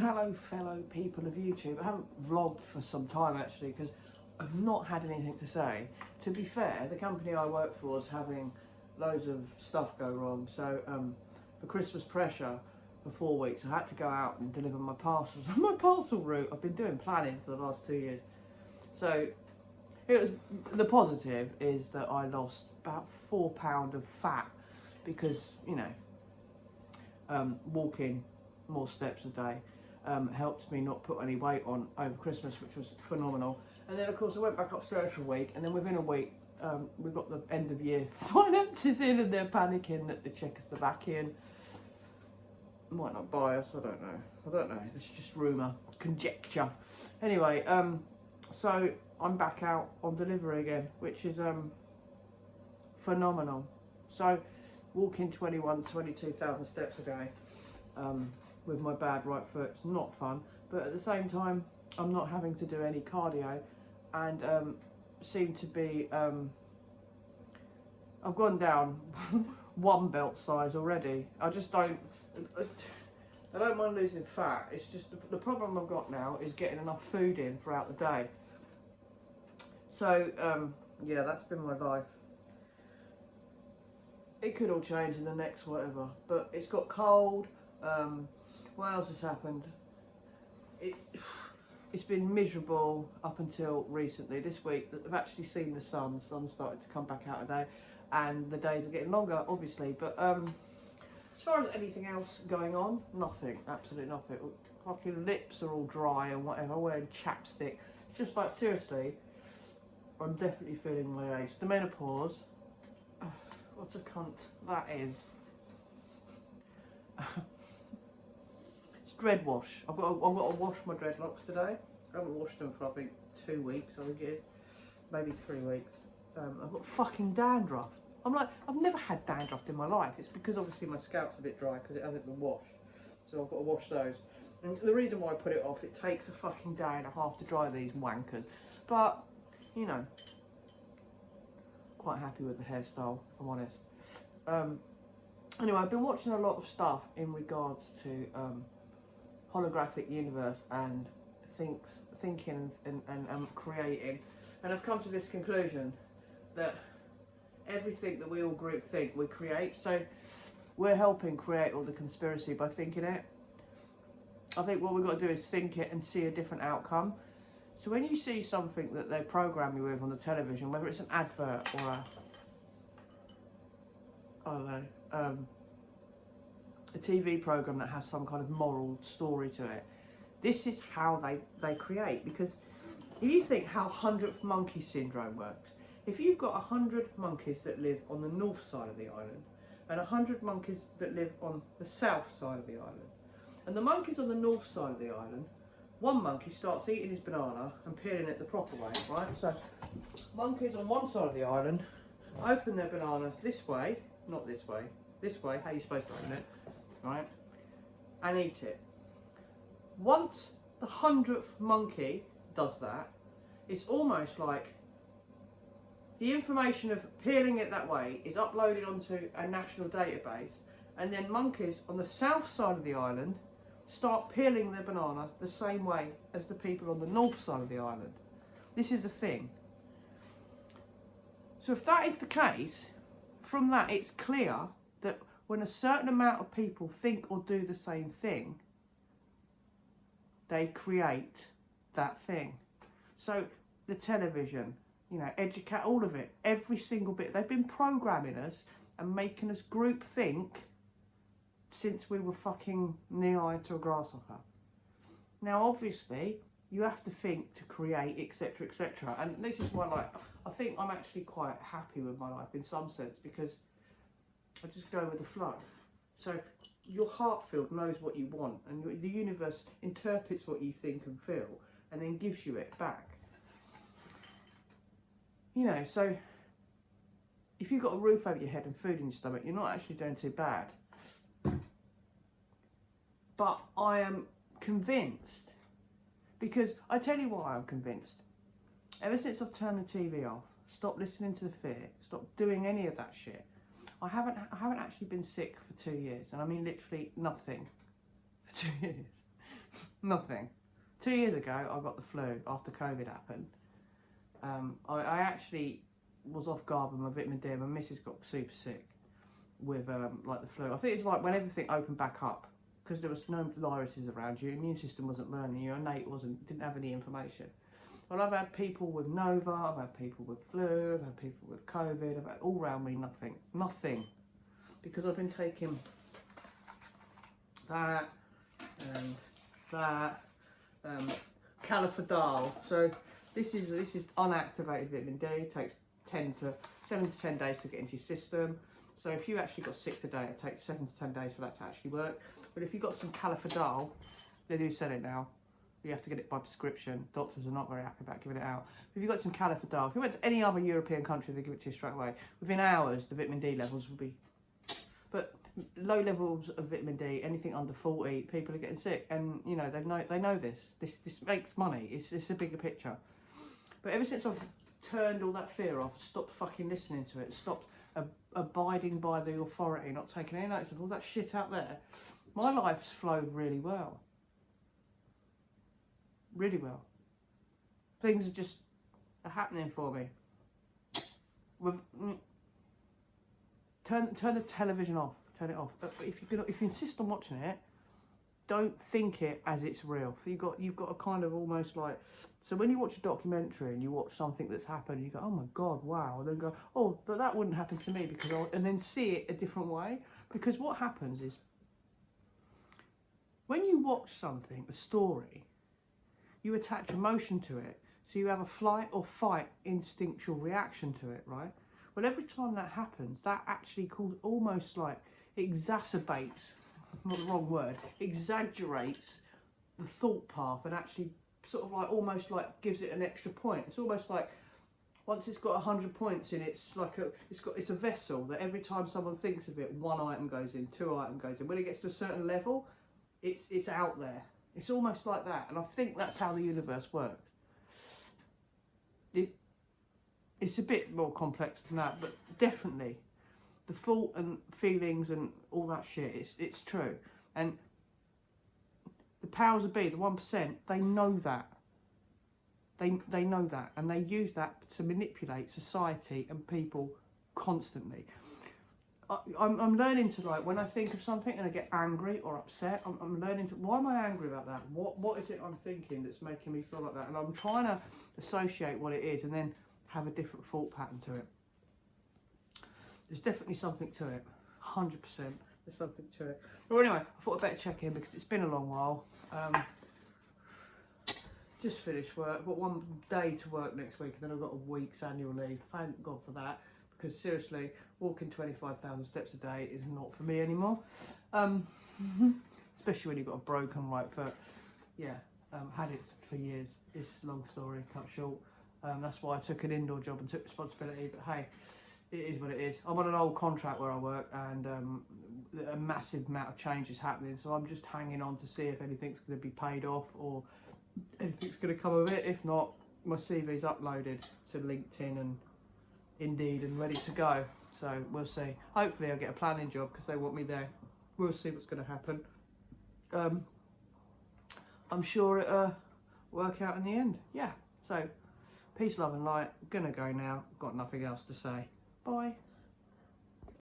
hello fellow people of YouTube. I haven't vlogged for some time actually because I've not had anything to say. To be fair, the company I work for is having loads of stuff go wrong, so for Christmas pressure for 4 weeks I had to go out and deliver my parcels on my parcel route. I've been doing planning for the last 2 years. So it was, the positive is that I lost about £4 of fat because, you know, walking more steps a day helped me not put any weight on over Christmas, which was phenomenal. And then of course I went back upstairs for a week, and then within a week we got the end of year finances in, and they're panicking that the Czechoslovakian might not buy us. I don't know, it's just rumour, conjecture. Anyway, so I'm back out on delivery again, which is phenomenal. So walking 22,000 steps a day with my bad right foot, it's not fun, but at the same time I'm not having to do any cardio, and seem to be I've gone down 1 belt size already. I don't mind losing fat. It's just the problem I've got now is getting enough food in throughout the day. So yeah, that's been my life. It could all change in the next whatever, but it's got cold. What else has happened? It's been miserable up until recently. This week I've actually seen the sun. The sun started to come back out today, and the days are getting longer, obviously. But as far as anything else going on, nothing. Absolutely nothing. Fucking lips are all dry and whatever. I'm wearing chapstick. It's just like, seriously, I'm definitely feeling my age. The menopause. What a cunt that is. It's dread wash. I've got to wash my dreadlocks today. I haven't washed them for I think 2 weeks, I think it is. Maybe 3 weeks. I've got fucking dandruff. I'm like, I've never had dandruff in my life. It's because obviously my scalp's a bit dry because it hasn't been washed. So I've got to wash those. And the reason why I put it off, it takes a fucking day and a half to dry these wankers. But, you know, quite happy with the hairstyle, if I'm honest. Anyway, I've been watching a lot of stuff in regards to holographic universe and thinking and creating, and I've come to this conclusion that everything that we all group think we create. So we're helping create all the conspiracy by thinking it. I think what we've got to do is think it and see a different outcome. So when you see something that they program you with on the television, whether it's an advert or a TV program that has some kind of moral story to it, this is how they create. Because if you think how 100th monkey syndrome works, if you've got 100 monkeys that live on the north side of the island and 100 monkeys that live on the south side of the island, and the monkeys on the north side of the island, one monkey starts eating his banana and peeling it the proper way, right? So monkeys on one side of the island open their banana this way, not this way, this way, how you're supposed to open it, right? And eat it. Once the 100th monkey does that, it's almost like the information of peeling it that way is uploaded onto a national database, and then monkeys on the south side of the island start peeling their banana the same way as the people on the north side of the island. This is a thing. So if that is the case, from that it's clear that when a certain amount of people think or do the same thing, they create that thing. So the television, you know, educate, all of it, every single bit, they've been programming us and making us group think since we were fucking knee-high to a grasshopper. Now obviously you have to think to create, etc, etc, and this is why, like, I think I'm actually quite happy with my life in some sense, because I just go with the flow. So your heart field knows what you want, and the universe interprets what you think and feel and then gives you it back. You know, so if you've got a roof over your head and food in your stomach, you're not actually doing too bad. But I am convinced, because I tell you why I'm convinced. Ever since I've turned the TV off, stopped listening to the fear, stopped doing any of that shit, I haven't actually been sick for 2 years, and I mean literally nothing for 2 years. Nothing. 2 years ago, I got the flu after COVID happened. I actually was off guard with my vitamin D, and my missus got super sick with like the flu. I think it's like when everything opened back up, because there was no viruses around, your immune system wasn't learning, your innate didn't have any information. Well, I've had people with Nova, I've had people with flu, I've had people with COVID, I've had all around me nothing, because I've been taking that and that, Califidal. So this is unactivated vitamin D. It takes 7 to 10 days to get into your system. So if you actually got sick today, it takes 7 to 10 days for that to actually work. But if you've got some Califidal, they do sell it now. You have to get it by prescription. Doctors are not very happy about giving it out. If you've got some Califidal, if you went to any other European country, they give it to you straight away. Within hours, the vitamin D levels will be... But low levels of vitamin D, anything under 40, people are getting sick. And, you know, they know this. This makes money. It's a bigger picture. But ever since I've turned all that fear off, stopped fucking listening to it, stopped abiding by the authority, not taking any notice of all that shit out there, my life's flowed really well. Really well. Things are happening for me. Turn the television off. Turn it off. But if you insist on watching it, don't think it as it's real. So you've got a kind of almost like, so when you watch a documentary and you watch something that's happened, you go, oh my God, wow, and then go, oh, but that wouldn't happen to me, because and then see it a different way. Because what happens is, when you watch something, a story, you attach emotion to it, so you have a flight or fight instinctual reaction to it, right? Well, every time that happens, that actually almost like exacerbates, not the wrong word, exaggerates the thought path, and actually sort of like almost like gives it an extra point. It's almost like once it's got 100 points in, it's a vessel that every time someone thinks of it, one item goes in, 2 items goes in. When it gets to a certain level, it's out there. It's almost like that, and I think that's how the universe works. It's a bit more complex than that, but definitely the thought and feelings and all that shit, it's true. And the powers that be, the 1%, they know that. They know that, and they use that to manipulate society and people constantly. I'm learning to, like, when I think of something and I get angry or upset, I'm learning to, why am I angry about that? What is it I'm thinking that's making me feel like that? And I'm trying to associate what it is and then have a different thought pattern to it. There's definitely something to it, 100%. There's something to it. Well, anyway, I thought I'd better check in because it's been a long while. Just finished work. I've got 1 day to work next week, and then I've got a week's annual leave. Thank God for that, because seriously, walking 25,000 steps a day is not for me anymore. Especially when you've got a broken right foot. Yeah, had it for years. It's a long story, cut short. That's why I took an indoor job and took responsibility, but hey, it is what it is. I'm on an old contract where I work, and a massive amount of change is happening, so I'm just hanging on to see if anything's going to be paid off or anything's going to come of it. If not, my CV's uploaded to LinkedIn and Indeed and ready to go, so we'll see. Hopefully I'll get a planning job because they want me there. We'll see what's going to happen. I'm sure it'll work out in the end. Yeah, so peace, love and light. Gonna go now, got nothing else to say. Bye.